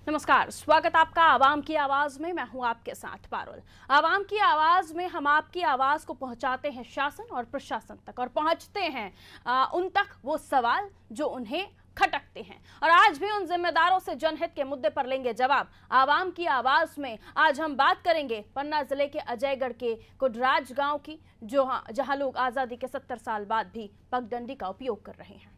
नमस्कार, स्वागत आपका आवाम की आवाज में। मैं हूं आपके साथ पारुल। आवाम की आवाज में हम आपकी आवाज को पहुंचाते हैं शासन और प्रशासन तक, और पहुंचते हैं उन तक वो सवाल जो उन्हें खटकते हैं। और आज भी उन जिम्मेदारों से जनहित के मुद्दे पर लेंगे जवाब। आवाम की आवाज में आज हम बात करेंगे पन्ना जिले के अजयगढ़ के कुडराज गांव की, जहां लोग आजादी के 70 साल बाद भी पगडंडी का उपयोग कर रहे हैं।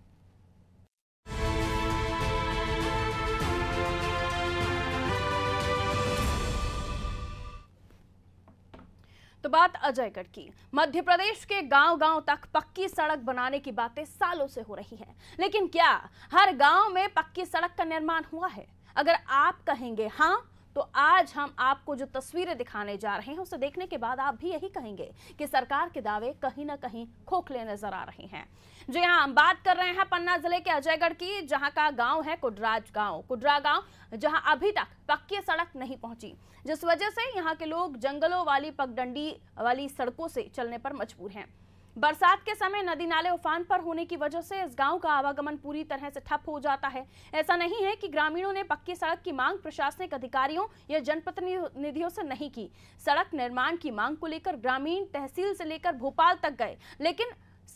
तो बात अजयगढ़ की। मध्य प्रदेश के गांव-गांव तक पक्की सड़क बनाने की बातें सालों से हो रही हैं, लेकिन क्या हर गांव में पक्की सड़क का निर्माण हुआ है? अगर आप कहेंगे हाँ, तो आज हम आपको जो तस्वीरें दिखाने जा रहे हैं उसे देखने के बाद आप भी यही कहेंगे कि सरकार के दावे कहीं ना कहीं खोखले नजर आ रहे हैं। जी हाँ, हम बात कर रहे हैं पन्ना जिले के अजयगढ़ की, जहां का गांव है कुडराज गांव। कुडरा गांव जहां अभी तक पक्की सड़क नहीं पहुंची, जिस वजह से यहां के लोग जंगलों वाली पगडंडी वाली सड़कों से चलने पर मजबूर हैं। बरसात के समय नदी नाले उफान पर होने की वजह से इस गांव का आवागमन पूरी तरह से ठप हो जाता है। ऐसा नहीं है कि ग्रामीणों ने पक्की सड़क की मांग प्रशासनिक अधिकारियों या जनप्रतिनिधियों से नहीं की। सड़क निर्माण की मांग को लेकर ग्रामीण तहसील से लेकर भोपाल तक गए, लेकिन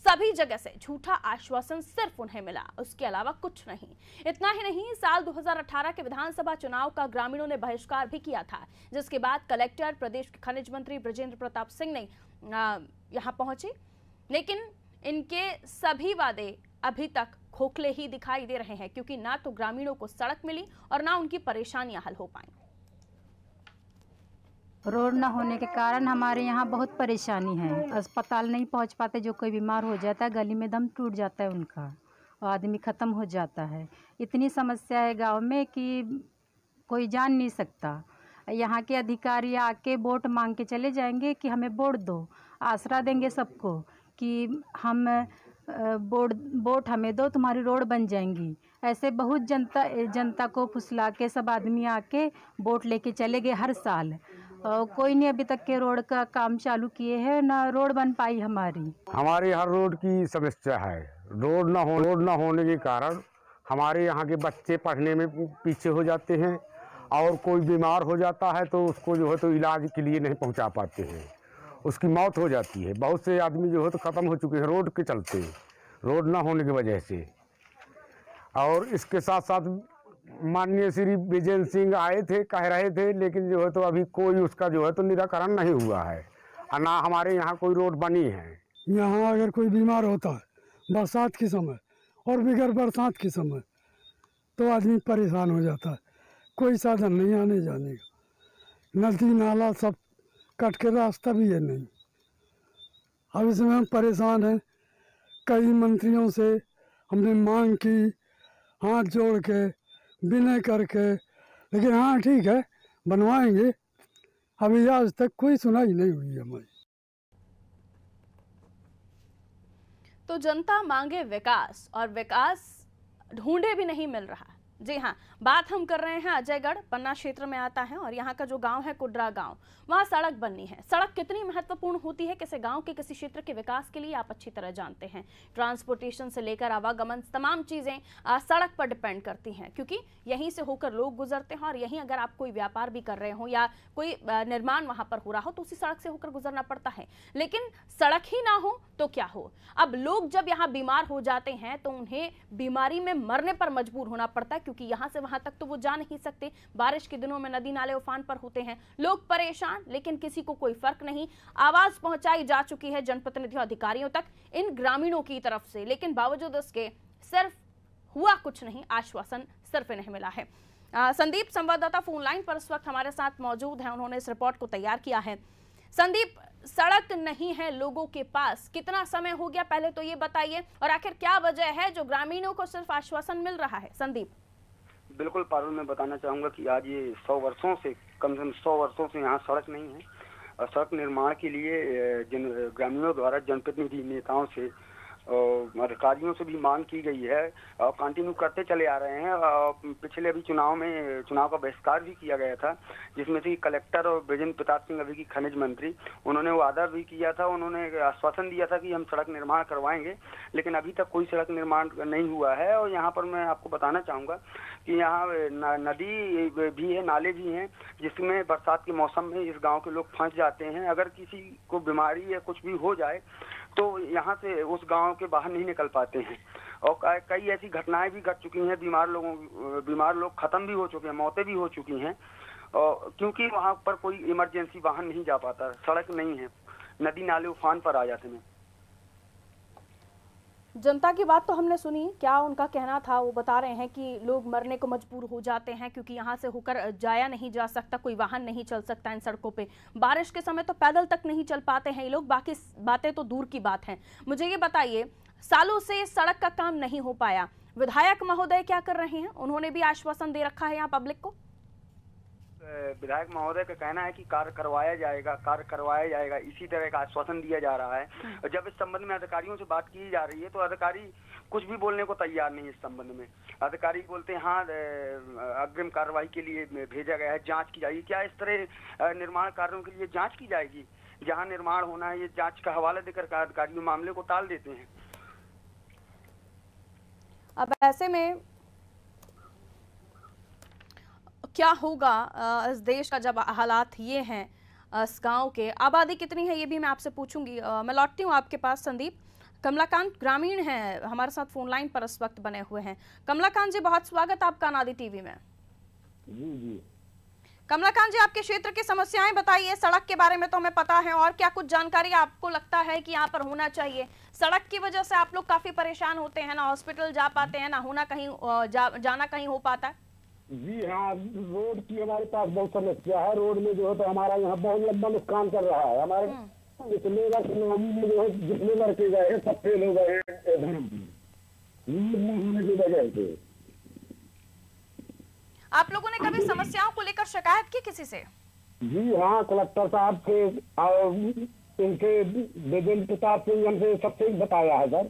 सभी जगह से झूठा आश्वासन सिर्फ उन्हें मिला, उसके अलावा कुछ नहीं। इतना ही नहीं, साल 2018 के विधानसभा चुनाव का ग्रामीणों ने बहिष्कार भी किया था, जिसके बाद कलेक्टर, प्रदेश के खनिज मंत्री बृजेंद्र प्रताप सिंह ने यहां पहुंचे, लेकिन इनके सभी वादे अभी तक खोखले ही दिखाई दे रहे हैं, क्योंकि ना तो ग्रामीणों को सड़क मिली और ना उनकी परेशानियां हल हो पाई। रोड न होने के कारण हमारे यहाँ बहुत परेशानी है। अस्पताल नहीं पहुँच पाते, जो कोई बीमार हो जाता है गली में दम टूट जाता है उनका और आदमी ख़त्म हो जाता है। इतनी समस्या है गांव में कि कोई जान नहीं सकता। यहाँ के अधिकारी आके वोट मांग के चले जाएंगे कि हमें वोट दो, आसरा देंगे सबको कि हम वोट हमें दो, तुम्हारी रोड बन जाएंगी। ऐसे बहुत जनता को फुसला के सब आदमी आके वोट लेके चले गए हर साल। कोई नहीं अभी तक के रोड का काम चालू किए हैं, ना रोड बन पाई हमारी। हमारे यहाँ रोड की समस्या है। रोड ना होने के कारण हमारे यहाँ के बच्चे पढ़ने में पीछे हो जाते हैं, और कोई बीमार हो जाता है तो उसको जो है तो इलाज के लिए नहीं पहुँचा पाते हैं, उसकी मौत हो जाती है। बहुत से आदमी जो है तो ख़त्म हो चुके हैं रोड के चलते, रोड ना होने की वजह से। और इसके साथ साथ माननीय श्री विजेंद्र सिंह आए थे, कह रहे थे, लेकिन जो है तो अभी कोई उसका जो है तो निराकरण नहीं हुआ है, और ना हमारे यहाँ कोई रोड बनी है। यहाँ अगर कोई बीमार होता है बरसात के समय और बगैर बरसात के समय, तो आदमी परेशान हो जाता है। कोई साधन नहीं आने जाने का, नदी नाला सब कट के रास्ता भी है नहीं। अब इसमें हम परेशान हैं। कई मंत्रियों से हमने मांग की, हाथ जोड़ के, विनय करके, लेकिन हाँ ठीक है बनवाएंगे, अभी आज तक कोई सुनाई नहीं हुई हमारी। तो जनता मांगे विकास, और विकास ढूंढे भी नहीं मिल रहा। जी हाँ, बात हम कर रहे हैं अजयगढ़, पन्ना क्षेत्र में आता है, और यहाँ का जो गांव है कुडरा गांव, वहाँ सड़क बननी है। सड़क कितनी महत्वपूर्ण होती है किसी गांव के, किसी क्षेत्र के विकास के लिए, आप अच्छी तरह जानते हैं। ट्रांसपोर्टेशन से लेकर आवागमन, तमाम चीज़ें सड़क पर डिपेंड करती हैं, क्योंकि यहीं से होकर लोग गुजरते हैं, और यहीं अगर आप कोई व्यापार भी कर रहे हो या कोई निर्माण वहाँ पर हो रहा हो तो उसी सड़क से होकर गुजरना पड़ता है। लेकिन सड़क ही ना हो तो क्या हो? अब लोग जब यहाँ बीमार हो जाते हैं तो उन्हें बीमारी में मरने पर मजबूर होना पड़ता है, क्योंकि यहाँ से वहां तक तो वो जा नहीं सकते। बारिश के दिनों में नदी नाले उफान पर होते हैं, लोग परेशान, लेकिन किसी को कोई फर्क नहीं। आवाज पहुंचाई जा चुकी है जनप्रतिनिधियों, अधिकारियों तक इन ग्रामीणों की तरफ से, लेकिन बावजूद इसके सिर्फ हुआ कुछ नहीं, आश्वासन सिर्फ नहीं मिला है। संदीप संवाददाता फोन लाइन पर इस वक्त हमारे साथ मौजूद हैं, उन्होंने इस रिपोर्ट को तैयार किया है। संदीप, सड़क नहीं है लोगों के पास, कितना समय हो गया पहले तो ये बताइए, और आखिर क्या वजह है जो ग्रामीणों को सिर्फ आश्वासन मिल रहा है? संदीप। बिल्कुल पारुल, मैं बताना चाहूँगा कि आज ये 100 वर्षों से, कम से कम 100 वर्षों से यहाँ सड़क नहीं है, और सड़क निर्माण के लिए ग्रामीणों द्वारा जनप्रतिनिधि नेताओं से अधिकारियों से भी मांग की गई है और कंटिन्यू करते चले आ रहे हैं। पिछले अभी चुनाव का बहिष्कार भी किया गया था, जिसमें से कलेक्टर और ब्रजेंद्र प्रताप सिंह अभी की खनिज मंत्री, उन्होंने वादा भी किया था, उन्होंने आश्वासन दिया था कि हम सड़क निर्माण करवाएंगे, लेकिन अभी तक कोई सड़क निर्माण नहीं हुआ है। और यहाँ पर मैं आपको बताना चाहूँगा कि यहाँ नदी भी है, नाले भी हैं, जिसमें बरसात के मौसम में इस गाँव के लोग फंस जाते हैं। अगर किसी को बीमारी या कुछ भी हो जाए तो यहाँ से उस गांव के बाहर नहीं निकल पाते हैं और कई ऐसी घटनाएं भी घट चुकी हैं। बीमार लोग खत्म भी हो चुके हैं, मौतें भी हो चुकी हैं, और क्योंकि वहाँ पर कोई इमरजेंसी वाहन नहीं जा पाता, सड़क नहीं है, नदी नाले उफान पर आ जाते हैं। जनता की बात तो हमने सुनी, क्या उनका कहना था वो बता रहे हैं कि लोग मरने को मजबूर हो जाते हैं क्योंकि यहाँ से होकर जाया नहीं जा सकता, कोई वाहन नहीं चल सकता इन सड़कों पे। बारिश के समय तो पैदल तक नहीं चल पाते हैं ये लोग, बाकी बातें तो दूर की बात है। मुझे ये बताइए, सालों से सड़क का काम नहीं हो पाया, विधायक महोदय क्या कर रहे हैं? उन्होंने भी आश्वासन दे रखा है यहाँ पब्लिक को। विधायक महोदय का कहना है कि कार्य करवाया जाएगा, इसी तरह का आश्वासन दिया जा रहा है। और जब इस संबंध में अधिकारियों से बात की जा रही है तो अधिकारी कुछ भी बोलने को तैयार नहीं। इस संबंध में अधिकारी बोलते हैं हाँ अग्रिम कार्रवाई के लिए भेजा गया है, जांच की जाएगी। क्या इस तरह निर्माण कार्यों के लिए जांच की जाएगी? जहाँ निर्माण होना है ये जांच का हवाला देकर अधिकारी मामले को टाल देते हैं। अब ऐसे में क्या होगा इस देश का जब हालात ये हैं? इस गांव के आबादी कितनी है ये भी मैं आपसे पूछूंगी। मैं लौटती हूँ आपके पास। संदीप, कमलाकांत ग्रामीण हैं हमारे साथ फोन लाइन पर इस वक्त बने हुए हैं। कमलाकांत जी, बहुत स्वागत आपका अनादि टीवी में। जी। कमलाकांत जी, आपके क्षेत्र की समस्याएं बताइए। सड़क के बारे में तो हमें पता है, और क्या कुछ जानकारी आपको लगता है कि यहाँ पर होना चाहिए? सड़क की वजह से आप लोग काफी परेशान होते हैं, ना हॉस्पिटल जा पाते हैं, ना होना कहीं जाना कहीं हो पाता है। जी हाँ, रोड की हमारे पास बहुत समस्या है। रोड में जो है तो हमारा यहाँ बहुत लंबा नुकसान कर रहा है। हमारे पिछले वर्ष नवमी में जो है जितने लड़के गए हैं सब फेल हो गए हैं होने की वजह से। आप लोगों ने कभी समस्याओं को लेकर शिकायत की किसी से? जी हाँ, कलेक्टर साहब से और इनके ब्रजेंद्र प्रताप सिंह से सबसे बताया है सर।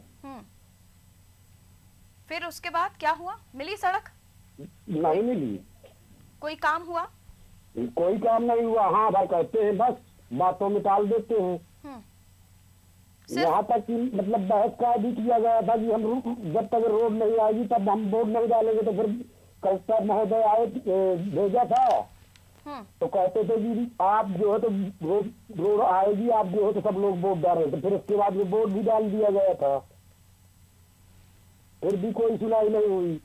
फिर उसके बाद क्या हुआ? मिली सड़क? नहीं मिली। कोई काम हुआ? कोई काम नहीं हुआ। हाँ भाई कहते हैं, बस बातों में टाल देते हैं। यहाँ तक कि मतलब बहस का भी किया गया था कि हम जब तक रोड नहीं आएगी तब हम वोट नहीं डालेंगे। तो फिर कलेक्टर महोदय आए, भेजा था, तो कहते थे कि आप जो है तो रोड आएगी, आप जो है तो सब लोग वोट डालेंगे। तो फिर उसके बाद वो वोट भी डाल दिया गया था, फिर भी कोई सुनाई नहीं हुई।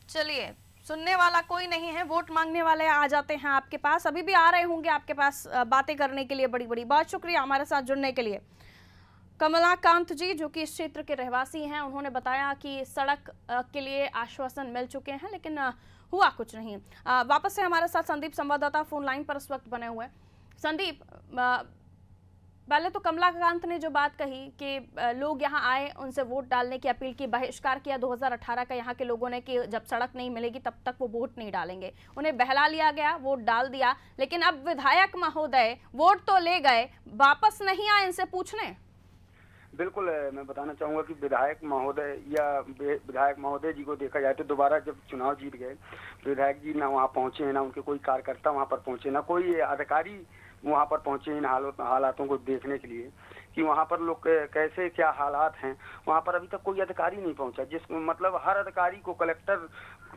चलिए, सुनने वाला कोई नहीं है, वोट मांगने वाले आ जाते हैं आपके पास। अभी भी आ रहे होंगे आपके पास बातें करने के लिए। बड़ी बड़ी बहुत शुक्रिया हमारे साथ जुड़ने के लिए। कमलाकांत जी, जो कि इस क्षेत्र के रहवासी हैं, उन्होंने बताया कि सड़क के लिए आश्वासन मिल चुके हैं लेकिन हुआ कुछ नहीं। वापस से हमारे साथ संदीप संवाददाता फोन लाइन पर इस वक्त बने हुए हैं। संदीप, पहले तो कमलाकांत ने जो बात कही कि लोग यहाँ आए, उनसे वोट डालने की अपील की, बहिष्कार किया 2018 का यहाँ के लोगों ने कि जब सड़क नहीं मिलेगी तब तक वो वोट नहीं डालेंगे। उन्हें बहला लिया गया, वोट डाल दिया, लेकिन अब विधायक महोदय वोट तो ले गए, वापस नहीं आए इनसे पूछने। बिल्कुल, मैं बताना चाहूँगा कि विधायक महोदय जी को देखा जाए तो दोबारा जब चुनाव जीत गए, विधायक जी ना वहाँ पहुँचे हैं, ना उनके कोई कार्यकर्ता वहाँ पर पहुँचे, ना कोई अधिकारी वहाँ पर पहुँचे इन हालातों को देखने के लिए कि वहाँ पर लोग कैसे क्या हालात हैं। वहाँ पर अभी तक कोई अधिकारी नहीं पहुँचा, जिसको मतलब हर अधिकारी को, कलेक्टर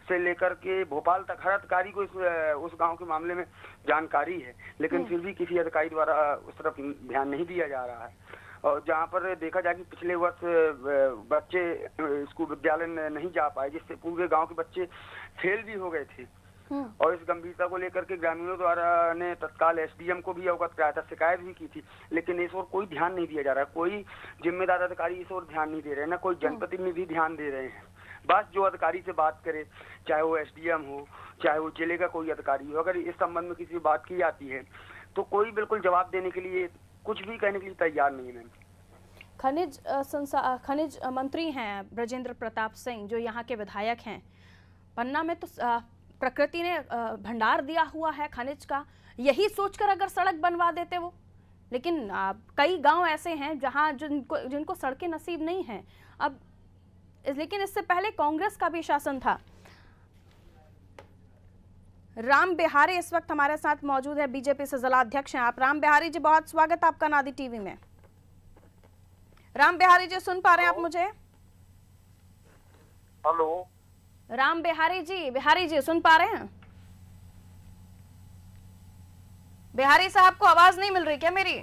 से लेकर के भोपाल तक, हर अधिकारी को उस गांव के मामले में जानकारी है, लेकिन फिर भी किसी अधिकारी द्वारा उस तरफ ध्यान नहीं दिया जा रहा है। और जहाँ पर देखा जाए कि पिछले वर्ष बच्चे स्कूल विद्यालय नहीं जा पाए, जिससे पूरे गांव के बच्चे फेल भी हो गए थे। और इस गंभीरता को लेकर के ग्रामीणों द्वारा ने तत्काल एसडीएम को भी अवगत कराया था, शिकायत भी की थी, लेकिन इस ओर कोई ध्यान नहीं दिया जा रहा है। कोई जिम्मेदार अधिकारी इस ओर ध्यान नहीं दे रहे हैं, ना कोई जनप्रतिनिधि ध्यान दे रहे हैं। बस जो अधिकारी से बात करे, चाहे वो एसडीएम हो, चाहे वो जिले का कोई अधिकारी हो, अगर इस संबंध में किसी से बात की जाती है तो कोई बिल्कुल जवाब देने के लिए, कुछ भी कहने के लिए तैयार नहीं है। खनिज मंत्री हैं ब्रजेंद्र प्रताप सिंह, जो यहाँ के विधायक हैं। पन्ना में तो प्रकृति ने भंडार दिया हुआ है खनिज का, यही सोचकर अगर सड़क बनवा देते वो, लेकिन कई गांव ऐसे हैं जहां जिनको सड़कें नसीब नहीं हैं। अब लेकिन इससे पहले कांग्रेस का भी शासन था। राम बिहारी इस वक्त हमारे साथ मौजूद है, बीजेपी से जिला अध्यक्ष हैं आप। राम बिहारी जी, बहुत स्वागत आपका नादी टीवी में। राम बिहारी जी, सुन पा रहे हैं आप मुझे? हेलो राम बिहारी जी सुन पा रहे हैं? बिहारी साहब को आवाज नहीं मिल रही क्या मेरी?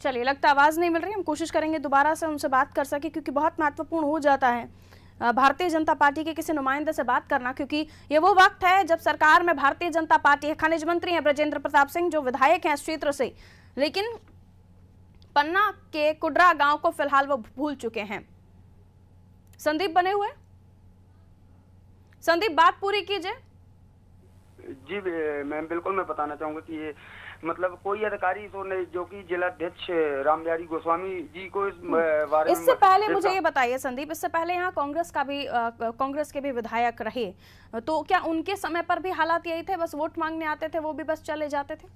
चलिए, लगता आवाज नहीं मिल रही। हम कोशिश करेंगे दोबारा से उनसे बात कर सके, क्योंकि बहुत महत्वपूर्ण हो जाता है भारतीय जनता पार्टी के किसी नुमाइंदे से बात करना, क्योंकि ये वो वक्त है जब सरकार में भारतीय जनता पार्टी है। खनिज मंत्री हैं ब्रजेंद्र प्रताप सिंह, जो विधायक हैं इस क्षेत्र से, लेकिन पन्ना के कुडरा गांव को फिलहाल वो भूल चुके हैं। संदीप बने हुए, संदीप बात पूरी कीजिए। जी मैम, बिल्कुल मैं बताना चाहूंगा कि ये मतलब कोई अधिकारी तो नहीं जो कि जिलाध्यक्ष राम बिहारी गोस्वामी जी को इस बारे में। इससे पहले मुझे ये बताइए संदीप, इससे पहले यहाँ कांग्रेस के भी विधायक रहे, तो क्या उनके समय पर भी हालात यही थे? बस वोट मांगने आते थे, वो भी बस चले जाते थे?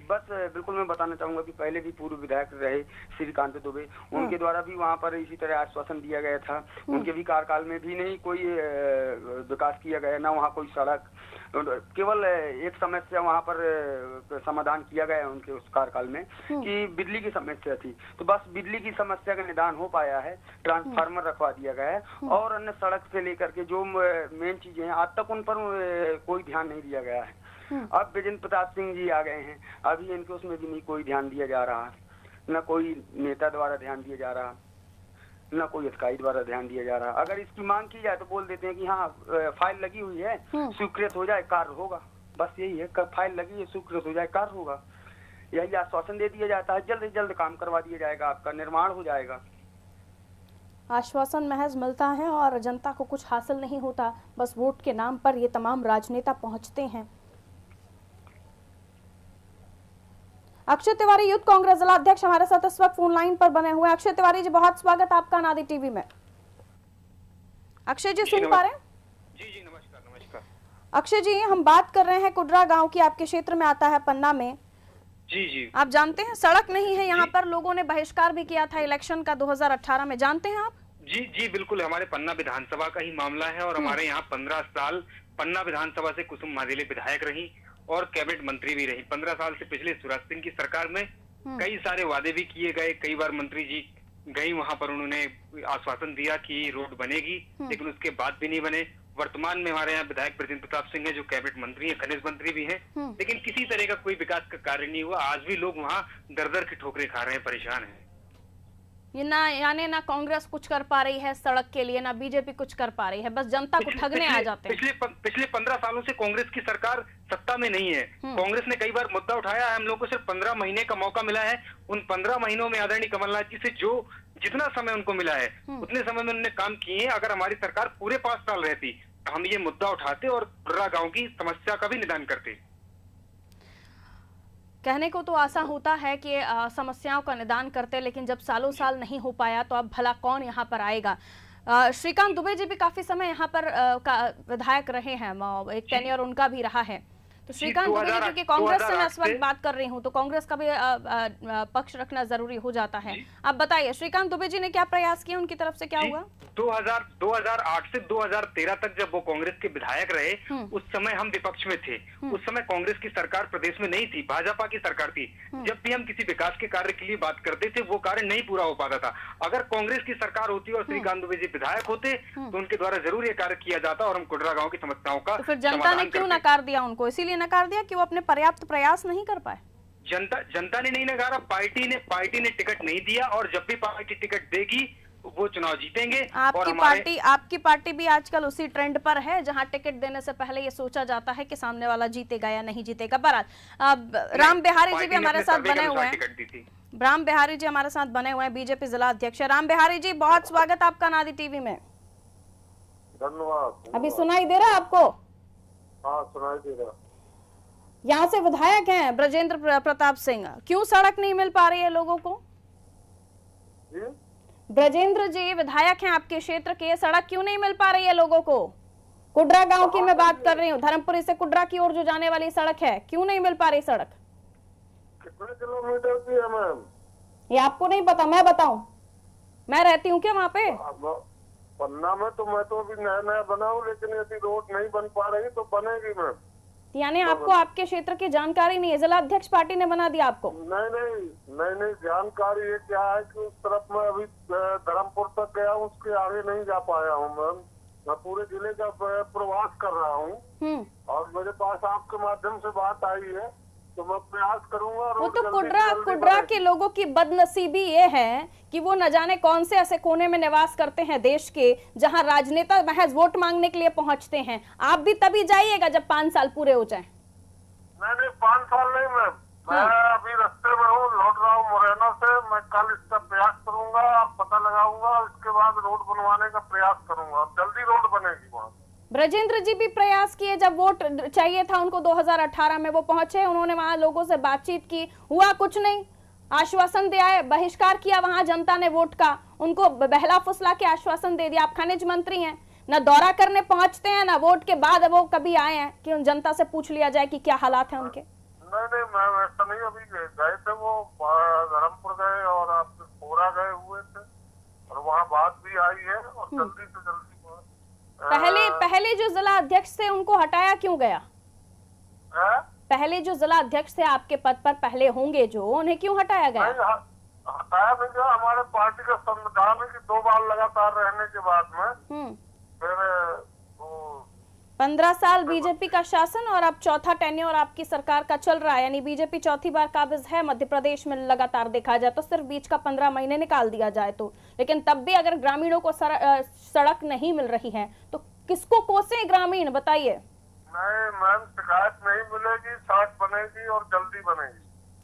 बस बिल्कुल मैं बताना चाहूंगा कि पहले भी पूर्व विधायक रहे श्रीकांत दुबे, उनके द्वारा भी वहां पर इसी तरह आश्वासन दिया गया था। उनके भी कार्यकाल में भी नहीं कोई विकास किया गया, ना वहाँ कोई सड़क, केवल एक समस्या वहाँ पर समाधान किया गया उनके उस कार्यकाल में कि बिजली की समस्या थी। तो बस बिजली की समस्या का निदान हो पाया है, ट्रांसफार्मर रखवा दिया गया है, और अन्य सड़क से लेकर के जो मेन चीजें हैं आज तक उन पर कोई ध्यान नहीं दिया गया है। अब ब्रजेंद्र प्रताप सिंह जी आ गए हैं, अभी इनके उसमें भी नहीं कोई ध्यान दिया जा रहा, न कोई नेता द्वारा ध्यान दिया जा रहा, न कोई अधिकारी द्वारा ध्यान दिया जा रहा। अगर इसकी मांग की जाए तो बोल देते हैं कि हाँ फाइल लगी हुई है, स्वीकृत हो जाए कार्य होगा। बस यही है, फाइल लगी है, स्वीकृत हो जाए कार्य होगा, यही आश्वासन दे दिया जाता है। जल्द से जल्द काम करवा दिया जाएगा, आपका निर्माण हो जाएगा। आश्वासन महज मिलता है और जनता को कुछ हासिल नहीं होता, बस वोट के नाम पर ये तमाम राजनेता पहुंचते हैं। अक्षय तिवारी यूथ कांग्रेस जिला अध्यक्ष हमारे साथ इस वक्त फोन लाइन पर बने हुए हैं। अक्षय तिवारी जी, बहुत स्वागत आपका नादी टीवी में। अक्षय जी, सुन पा रहे हैं? जी नमस्कार। अक्षय जी, हम बात कर रहे हैं कुडरा गांव की, आपके क्षेत्र में आता है पन्ना में। जी आप जानते हैं सड़क नहीं है यहाँ पर, लोगों ने बहिष्कार भी किया था इलेक्शन का 2018 में, जानते हैं आप? जी बिल्कुल, हमारे पन्ना विधानसभा का ही मामला है और हमारे यहाँ 15 साल पन्ना विधानसभा से कुसुम मादेले विधायक रही और कैबिनेट मंत्री भी रही। 15 साल से पिछले शिवराज सिंह की सरकार में कई सारे वादे भी किए गए, कई बार मंत्री जी गई वहां पर, उन्होंने आश्वासन दिया कि रोड बनेगी, लेकिन उसके बाद भी नहीं बने। वर्तमान में हमारे यहाँ विधायक ब्रजेंद्र प्रताप सिंह है, जो कैबिनेट मंत्री है, खनिज मंत्री भी हैं, लेकिन किसी तरह का कोई विकास का कार्य नहीं हुआ। आज भी लोग वहाँ दर की ठोकरें खा रहे हैं, परेशान हैं। ये ना कांग्रेस कुछ कर पा रही है सड़क के लिए, ना बीजेपी कुछ कर पा रही है, बस जनता को ठगने आ जाते हैं। पिछले 15 सालों से कांग्रेस की सरकार सत्ता में नहीं है। कांग्रेस ने कई बार मुद्दा उठाया है, हम लोगों को सिर्फ 15 महीने का मौका मिला है। उन 15 महीनों में आदरणीय कमलनाथ जी से जितना समय उनको मिला है उतने समय में उन्होंने काम किए हैं। अगर हमारी सरकार पूरे 5 साल रहती तो हम ये मुद्दा उठाते और कुडरा गांव की समस्या का भी निदान करते। कहने को तो आशा होता है कि समस्याओं का निदान करते, लेकिन जब सालों साल नहीं हो पाया तो अब भला कौन यहाँ पर आएगा। श्रीकांत दुबे जी भी काफी समय यहाँ पर विधायक रहे हैं, एक टेन्योर उनका भी रहा है। तो श्रीकांत दुबे जी, क्योंकि कांग्रेस से मैं इस वक्त बात कर रही हूँ तो कांग्रेस का भी पक्ष रखना जरूरी हो जाता है। आप बताइए श्रीकांत दुबे जी ने क्या प्रयास किए, उनकी तरफ से क्या हुआ? 2008 से 2013 तक जब वो कांग्रेस के विधायक रहे, उस समय हम विपक्ष में थे। उस समय कांग्रेस की सरकार प्रदेश में नहीं थी, भाजपा की सरकार थी। जब भी हम किसी विकास के कार्य के लिए बात करते थे वो कार्य नहीं पूरा हो पाता था। अगर कांग्रेस की सरकार होती और श्रीकांत दुबे जी विधायक होते तो उनके द्वारा जरूर ये कार्य किया जाता और हम कुडरा गांव की समस्याओं का तो फिर जनता ने क्यों नकार दिया उनको? इसीलिए नकार दिया कि वो अपने पर्याप्त प्रयास नहीं कर पाए। जनता ने नहीं नकारा, पार्टी ने टिकट नहीं दिया, और जब भी पार्टी टिकट देगी वो चुनाव जीतेंगे। आपकी पार्टी भी आजकल उसी ट्रेंड पर है जहां टिकट देने से पहले ये सोचा जाता है कि सामने वाला जीतेगा या नहीं जीतेगा। बहरहाल राम बिहारी जी भी हमारे साथ बने हुए हैं। राम बिहारी जी हमारे साथ बने हुए हैं, बीजेपी जिला अध्यक्ष। राम बिहारी जी, बहुत स्वागत आपका नादी टीवी में। धन्यवाद। अभी सुनाई दे रहा है आपको? हाँ, सुनाई दे रहा। यहाँ से विधायक हैं ब्रजेंद्र प्रताप सिंह, क्यों सड़क नहीं मिल पा रही है लोगों को? जी? ब्रजेंद्र जी विधायक हैं आपके क्षेत्र के, सड़क क्यों नहीं मिल पा रही है लोगों को? कुड्रा गांव की मैं बात कर रही हूँ, धर्मपुरी से कुड्रा की ओर जो जाने वाली सड़क है, क्यों नहीं मिल पा रही सड़क? कितने किलोमीटर की है मैम? ये आपको नहीं पता, मैं बताऊं? मैं रहती हूँ क्या वहाँ पे? पन्ना में तो मैं तो अभी नया नया बना हूँ, लेकिन यदि रोड नहीं बन पा रही तो बनेगी मैम। यानी आपको आपके क्षेत्र की जानकारी नहीं है, जिला अध्यक्ष पार्टी ने बना दिया आपको? नहीं जानकारी है क्या है कि उस तरफ मैं अभी धर्मपुर तक गया, उसके आगे नहीं जा पाया हूँ मैम। मैं पूरे जिले का प्रवास कर रहा हूँ और मेरे पास आपके माध्यम से बात आई है तो मैं प्रयास करूंगा। वो तो कुड्रा के लोगों की बदनसीबी ये है कि वो न जाने कौन से ऐसे कोने में निवास करते हैं देश के, जहां राजनेता महज वोट मांगने के लिए पहुंचते हैं। आप भी तभी जाइएगा जब 5 साल पूरे हो जाएं। नहीं 5 साल नहीं मैम, मैं अभी रास्ते में हूँ, लौट रहा हूँ मुरैना से। मैं कल इसका प्रयास करूंगा, पता लगाऊंगा, उसके बाद रोड बनवाने का प्रयास करूंगा। जल्दी रोड बनेगी वहाँ। ब्रजेंद्र जी भी प्रयास किए, जब वोट चाहिए था उनको 2018 में, वो पहुंचे, उन्होंने वहां लोगों से बातचीत की, हुआ कुछ नहीं, आश्वासन दे आए, बहिष्कार किया वहां जनता ने वोट का, उनको बहला फुसला के आश्वासन दे दिया। आप खनिज मंत्री हैं, न दौरा करने पहुंचते हैं, न वोट के बाद वो कभी आए हैं कि उन जनता से पूछ लिया जाए कि क्या हालात है उनके? नहीं मैं ऐसा नहीं, अभी गए थे वो धर्मपुर गए और आप कोरा गए हुए थे और वहाँ बात भी आई है और जल्दी से जल्दी। पहले जो जिला अध्यक्ष थे उनको हटाया क्यों गया? पहले जो जिला अध्यक्ष थे आपके पद पर पहले होंगे जो, उन्हें क्यों हटाया गया? हटाया नहीं गया, हमारे पार्टी का संविधान है कि 2 बार लगातार रहने के बाद में फिर 15 साल बीजेपी का शासन और अब चौथा टेन्योर आपकी सरकार का चल रहा है, यानी बीजेपी चौथी बार काबिज है मध्य प्रदेश में लगातार देखा जाए तो। सिर्फ बीच का 15 महीने निकाल दिया जाए तो, लेकिन तब भी अगर ग्रामीणों को सड़क नहीं मिल रही है तो किसको कोसे ग्रामीण, बताइए? नहीं मैम, शिकायत नहीं मिलेगी, सड़क बनेगी और जल्दी बनेगी।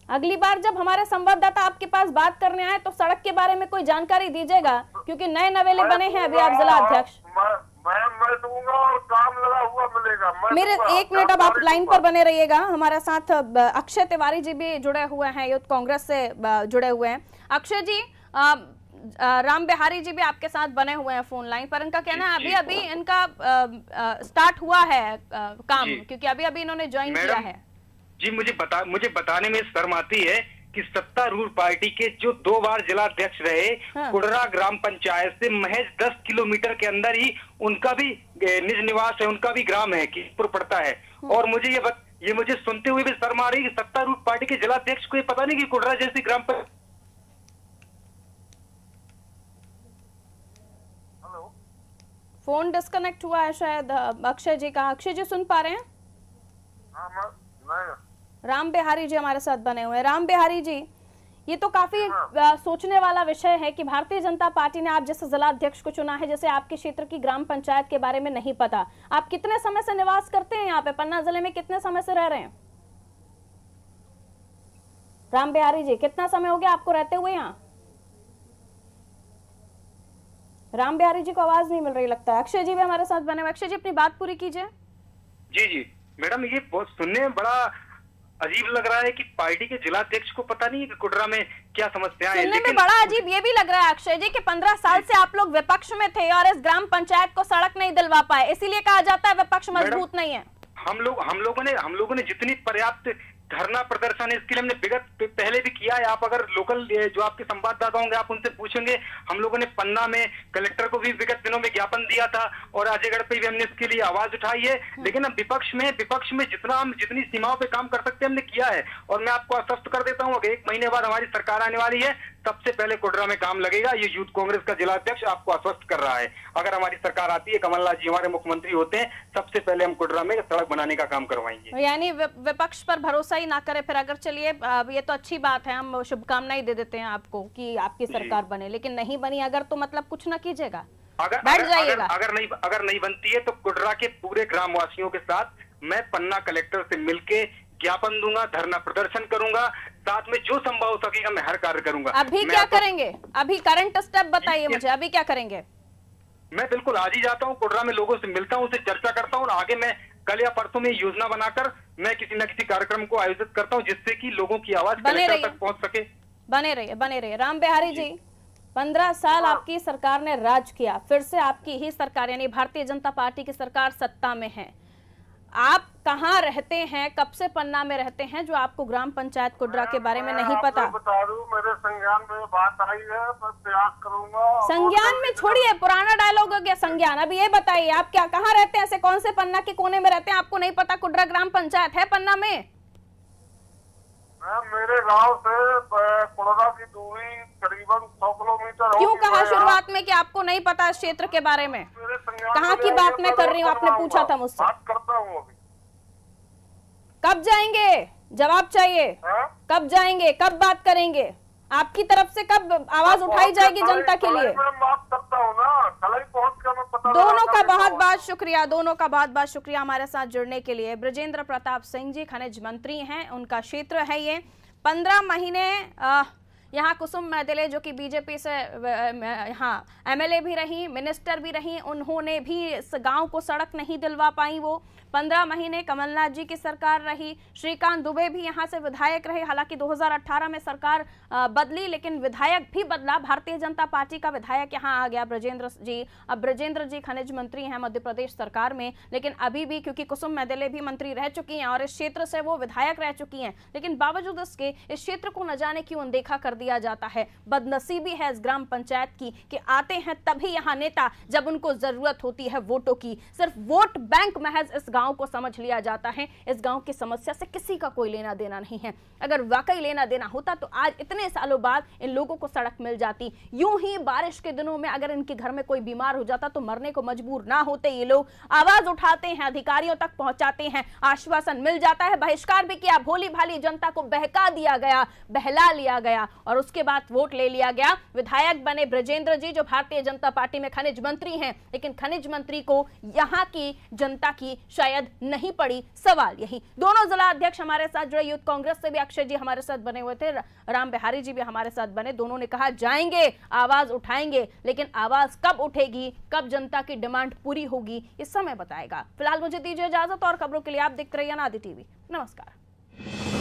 अगली बार जब हमारे संवाददाता आपके पास बात करने आए तो सड़क के बारे में कोई जानकारी दीजिएगा, क्योंकि नए नवेले बने हैं अभी आप जिला अध्यक्ष। मैं दूंगा और काम लगा हुआ मिलेगा। मेरे 1 मिनट, अब आप लाइन पर बने रहिएगा। हमारे साथ अक्षय तिवारी जी भी जुड़े हुए हैं, यूथ कांग्रेस से जुड़े हुए हैं। अक्षय जी, राम बिहारी जी भी आपके साथ बने हुए हैं फोन लाइन पर। इनका कहना है अभी इनका स्टार्ट हुआ है काम, क्योंकि अभी इन्होंने ज्वाइन किया है। जी मुझे बताने में शर्म आती है कि सत्तारूढ़ पार्टी के जो 2 बार जिला अध्यक्ष रहे, कुडरा ग्राम पंचायत से महज 10 किलोमीटर के अंदर ही उनका भी निज निवास है, उनका भी ग्राम है, किसपुर पड़ता है। और मुझे ये मुझे सुनते हुए भी शर्म आ रही है कि सत्तारूढ़ पार्टी के जिला अध्यक्ष को ये पता नहीं कि कुडरा जैसी ग्राम पंचायत। फोन डिस्कनेक्ट हुआ है शायद अक्षय जी का। अक्षय जी सुन पा रहे हैं? राम बिहारी जी हमारे साथ बने हुए हैं। राम बिहारी जी, ये तो काफी सोचने वाला विषय है कि भारतीय जनता पार्टी ने आप जैसे जिला अध्यक्ष को चुना है, जैसे आपके क्षेत्र की ग्राम पंचायत के बारे में नहीं पता। आप कितने समय से निवास करते हैं यहाँ पे, पन्ना जिले में कितने समय से रह रहे हैं? राम बिहारी जी, कितना समय हो गया आपको रहते हुए यहाँ? राम बिहारी जी को आवाज नहीं मिल रही लगता है। अक्षय जी भी हमारे साथ बने हुए। अक्षय जी, अपनी बात पूरी कीजिए। जी मैडम, ये बहुत सुनने में बड़ा अजीब लग रहा है कि पार्टी के जिला अध्यक्ष को पता नहीं है कि कुडरा में क्या समस्याएं हैं। सुनने में बड़ा अजीब ये भी लग रहा है अक्षय जी कि 15 साल से आप लोग विपक्ष में थे और इस ग्राम पंचायत को सड़क नहीं दिलवा पाए, इसीलिए कहा जाता है विपक्ष मजबूत नहीं है। हम लोगों ने जितनी पर्याप्त धरना प्रदर्शन है इसके लिए हमने विगत पहले भी किया है। आप अगर लोकल जो आपके संवाददाता होंगे आप उनसे पूछेंगे, हम लोगों ने पन्ना में कलेक्टर को भी विगत दिनों में ज्ञापन दिया था और अजयगढ़ पे भी हमने इसके लिए आवाज उठाई है। लेकिन हम विपक्ष में जितनी सीमाओं पे काम कर सकते हैं हमने किया है। और मैं आपको आश्वस्त कर देता हूँ कि 1 महीने बाद हमारी सरकार आने वाली है, सबसे पहले कुडरा में काम लगेगा। ये यूथ कांग्रेस का जिला अध्यक्ष आपको आश्वस्त कर रहा है। अगर हमारी सरकार आती है, कमलनाथ जी हमारे मुख्यमंत्री होते हैं, सबसे पहले हम कुडरा में सड़क बनाने का काम करवाएंगे। यानी विपक्ष पर भरोसा ही ना करे फिर। अगर चलिए ये तो अच्छी बात है, हम शुभकामनाएं दे देते हैं आपको कि आपकी सरकार बने, लेकिन नहीं बनी अगर तो मतलब कुछ ना कीजिएगा, बैठ जाइएगा। अगर नहीं बनती है तो कुडरा के पूरे ग्रामवासियों के साथ मैं पन्ना कलेक्टर से मिलके ज्ञापन दूंगा, धरना प्रदर्शन करूंगा, साथ में जो संभव हो सकेगा मैं हर कार्य करूंगा। अभी क्या करेंगे? अभी करंट स्टेप बताइए मुझे, अभी क्या करेंगे? मैं बिल्कुल आज ही जाता हूँ, कुडरा में लोगों से मिलता हूँ, उनसे चर्चा करता हूँ और आगे मैं कल या परसों में योजना बनाकर मैं किसी न किसी कार्यक्रम को आयोजित करता हूँ जिससे कि लोगों की आवाज कलेक्टर तक पहुंच सके। बने रहिए। राम बिहारी जी, 15 साल आपकी सरकार ने राज किया, फिर से आपकी ही सरकार यानी भारतीय जनता पार्टी की सरकार सत्ता में है। आप कहाँ रहते हैं, कब से पन्ना में रहते हैं, जो आपको ग्राम पंचायत कुडरा के बारे में नहीं पता? बता दूं, मेरे संज्ञान में बात आई है, मैं प्रयास करूंगा। संज्ञान में छोड़िए, पुराना डायलॉग हो गया संज्ञान। अब ये बताइए आप क्या कहाँ रहते हैं, ऐसे कौन से पन्ना के कोने में रहते हैं, आपको नहीं पता कुडरा ग्राम पंचायत है पन्ना में? मेरे गांव से कुडरा की दूरी करीबन 100 किलोमीटर। क्यों कहा शुरुआत में कि आपको नहीं पता इस क्षेत्र के बारे में? कहाँ की बात मैं कर रही हूँ, आपने पूछा था मुझसे। बात करता हूँ अभी। कब जाएंगे, जवाब चाहिए। कब जाएंगे, कब बात करेंगे, आपकी तरफ से कब आवाज उठाई जाएगी जनता के लिए? बात करता हूँ ना, कल ही पहुँच कर मैं पता। दोनों का बहुत बहुत शुक्रिया, दोनों का बहुत बहुत शुक्रिया हमारे साथ जुड़ने के लिए। ब्रजेंद्र प्रताप सिंह जी खनिज मंत्री हैं, उनका क्षेत्र है ये। 15 महीने यहाँ कुसुम मैदेले जो कि बीजेपी से यहाँ एमएलए भी रही, मिनिस्टर भी रही, उन्होंने भी इस गांव को सड़क नहीं दिलवा पाई। वो 15 महीने कमलनाथ जी की सरकार रही। श्रीकांत दुबे भी यहाँ से विधायक रहे, हालांकि 2018 में सरकार बदली लेकिन विधायक भी बदला, भारतीय जनता पार्टी का विधायक यहाँ आ गया ब्रजेंद्र जी। अब ब्रजेंद्र जी खनिज मंत्री हैं मध्य प्रदेश सरकार में, लेकिन अभी भी क्योंकि कुसुम मैदेले भी मंत्री रह चुकी हैं और इस क्षेत्र से वो विधायक रह चुकी हैं, लेकिन बावजूद इसके इस क्षेत्र को न जाने क्यों अनदेखा कर दिया जाता है। बदनसीबी है इस ग्राम पंचायत की कि आते हैं तभी यहाँ नेता जब उनको जरूरत होती है वोटों की। सिर्फ वोट बैंक महज इस गांव को समझ लिया जाता है। इस गांव की समस्या से किसी का कोई लेना देना नहीं है। अगर वाकई लेना देना होता तो आज इतने सालों बाद इन लोगों को सड़क मिल जाती। यूं ही बारिश के दिनों में अगर इनके घर में कोई बीमार हो जाता तो मरने को मजबूर ना होते ये लोग। आवाज उठाते हैं, अधिकारियों तक पहुंचाते हैं, आश्वासन मिल जाता है, बहिष्कार भी किया, भोली भाली जनता को बहका दिया गया, बहला लिया गया और उसके बाद वोट ले लिया गया। विधायक बने ब्रजेंद्र जी जो भारतीय जनता पार्टी में खनिज मंत्री हैं, लेकिन खनिज मंत्री को यहाँ की जनता की शायद नहीं पड़ी। सवाल यही। दोनों जिला अध्यक्ष हमारे साथ जुड़े, यूथ कांग्रेस से भी अक्षय जी हमारे साथ बने हुए थे, राम बिहारी जी भी हमारे साथ बने। दोनों ने कहा जाएंगे, आवाज उठाएंगे, लेकिन आवाज कब उठेगी, कब जनता की डिमांड पूरी होगी, इस समय बताएगा। फिलहाल मुझे दीजिए इजाजत और खबरों के लिए आप देखते रहिए आदि टीवी। नमस्कार।